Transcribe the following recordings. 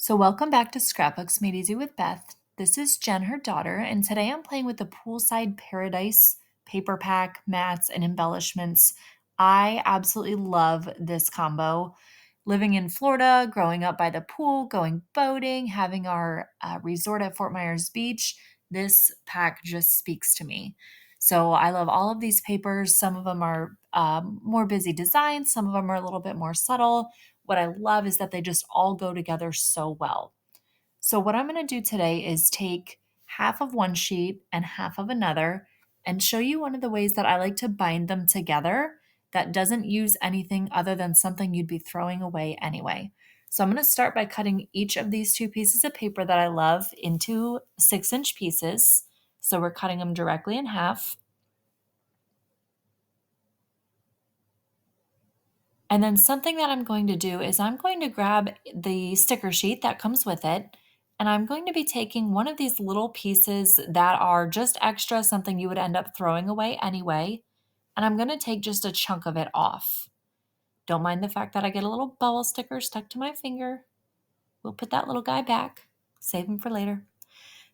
So, welcome back to Scrapbooks Made Easy with Beth. This is Jen, her daughter, and today I'm playing with the Poolside Paradise paper pack, mats, and embellishments. I absolutely love this combo. Living in Florida, growing up by the pool, going boating, having our resort at Fort Myers Beach, this pack just speaks to me. So, I love all of these papers. Some of them are more busy designs, some of them are a little bit more subtle. What I love is that they just all go together so well. So, what I'm going to do today is take half of one sheet and half of another and show you one of the ways that I like to bind them together that doesn't use anything other than something you'd be throwing away anyway. So, I'm going to start by cutting each of these two pieces of paper that I love into 6-inch pieces. So, we're cutting them directly in half. And then something that I'm going to do is I'm going to grab the sticker sheet that comes with it, and I'm going to be taking one of these little pieces that are just extra, something you would end up throwing away anyway, and I'm going to take just a chunk of it off. Don't mind the fact that I get a little bubble sticker stuck to my finger. We'll put that little guy back, save him for later.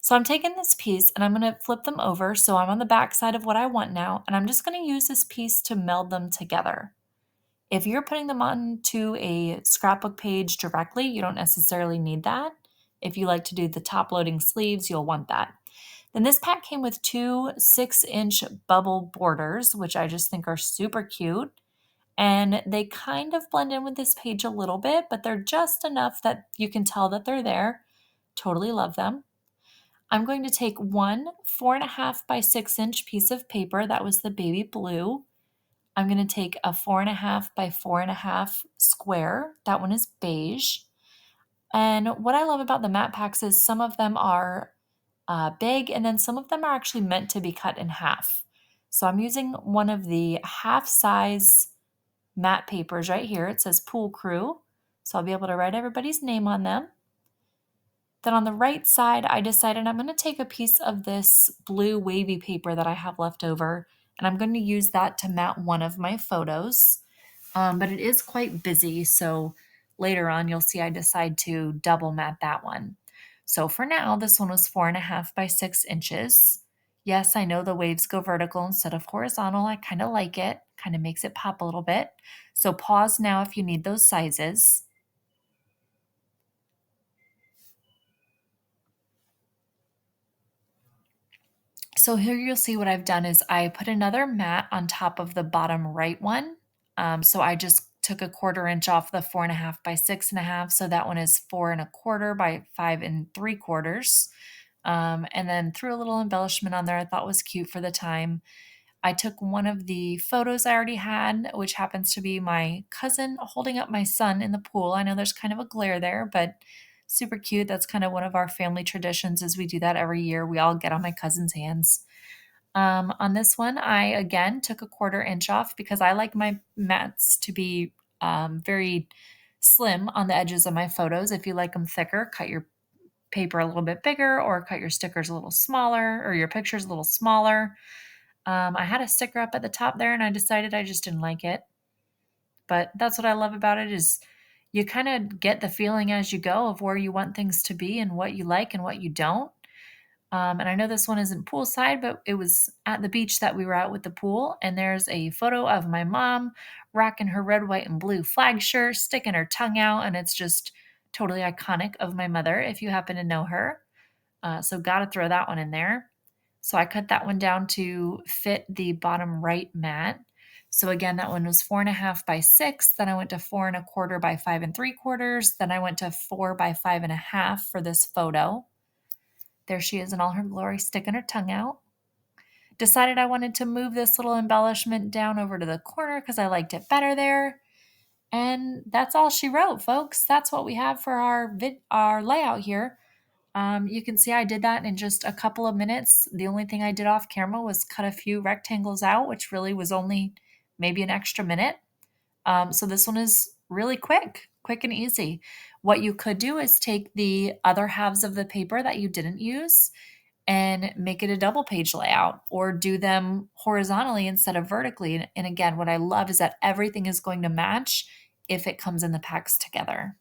So I'm taking this piece and I'm going to flip them over so I'm on the back side of what I want now, and I'm just going to use this piece to meld them together. If you're putting them onto a scrapbook page directly, you don't necessarily need that. If you like to do the top loading sleeves, you'll want that. Then this pack came with two 6-inch bubble borders, which I just think are super cute. And they kind of blend in with this page a little bit, but they're just enough that you can tell that they're there. Totally love them. I'm going to take one 4.5 by 6-inch piece of paper. That was the baby blue. I'm going to take a 4.5 by 4.5 square. That one is beige. And what I love about the matte packs is some of them are big and then some of them are actually meant to be cut in half. So I'm using one of the half size matte papers right here. It says Pool Crew. So I'll be able to write everybody's name on them. Then on the right side, I decided I'm going to take a piece of this blue wavy paper that I have left over, and I'm going to use that to mat one of my photos. But it is quite busy, so later on you'll see I decide to double mat that one. So for now, this one was 4.5 by 6 inches. Yes, I know the waves go vertical instead of horizontal. I kind of like it, kind of makes it pop a little bit. So pause now if you need those sizes. So here you'll see what I've done is I put another mat on top of the bottom right one. So I just took a 1/4 inch off the 4.5 by 6.5. So that one is 4 1/4 by 5 3/4. And then threw a little embellishment on there I thought was cute for the time. I took one of the photos I already had, which happens to be my cousin holding up my son in the pool. I know there's kind of a glare there, but super cute. That's kind of one of our family traditions is we do that every year. We all get on my cousin's hands. On this one, I again took a 1/4 inch off because I like my mats to be very slim on the edges of my photos. If you like them thicker, cut your paper a little bit bigger or cut your stickers a little smaller or your pictures a little smaller. I had a sticker up at the top there and I decided I just didn't like it. But that's what I love about it is you kind of get the feeling as you go of where you want things to be and what you like and what you don't. And I know this one isn't poolside, but it was at the beach that we were at with the pool. And there's a photo of my mom rocking her red, white, and blue flag shirt, sticking her tongue out. And it's just totally iconic of my mother if you happen to know her. So, got to throw that one in there. So, I cut that one down to fit the bottom right mat. So, again, that one was 4.5 by 6. Then I went to 4 1/4 by 5 3/4. Then I went to 4 by 5.5 for this photo. There she is in all her glory, sticking her tongue out. Decided I wanted to move this little embellishment down over to the corner because I liked it better there. And that's all she wrote, folks. That's what we have for our layout here. You can see I did that in just a couple of minutes. The only thing I did off camera was cut a few rectangles out, which really was only maybe an extra minute. So this one is really quick and easy. What you could do is take the other halves of the paper that you didn't use and make it a double page layout or do them horizontally instead of vertically. And again, what I love is that everything is going to match if it comes in the packs together.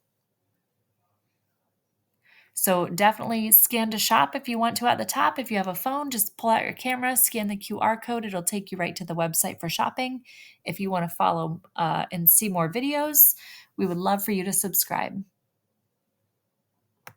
So definitely scan to shop if you want to at the top. If you have a phone, just pull out your camera, scan the QR code. It'll take you right to the website for shopping. If you want to follow and see more videos, we would love for you to subscribe.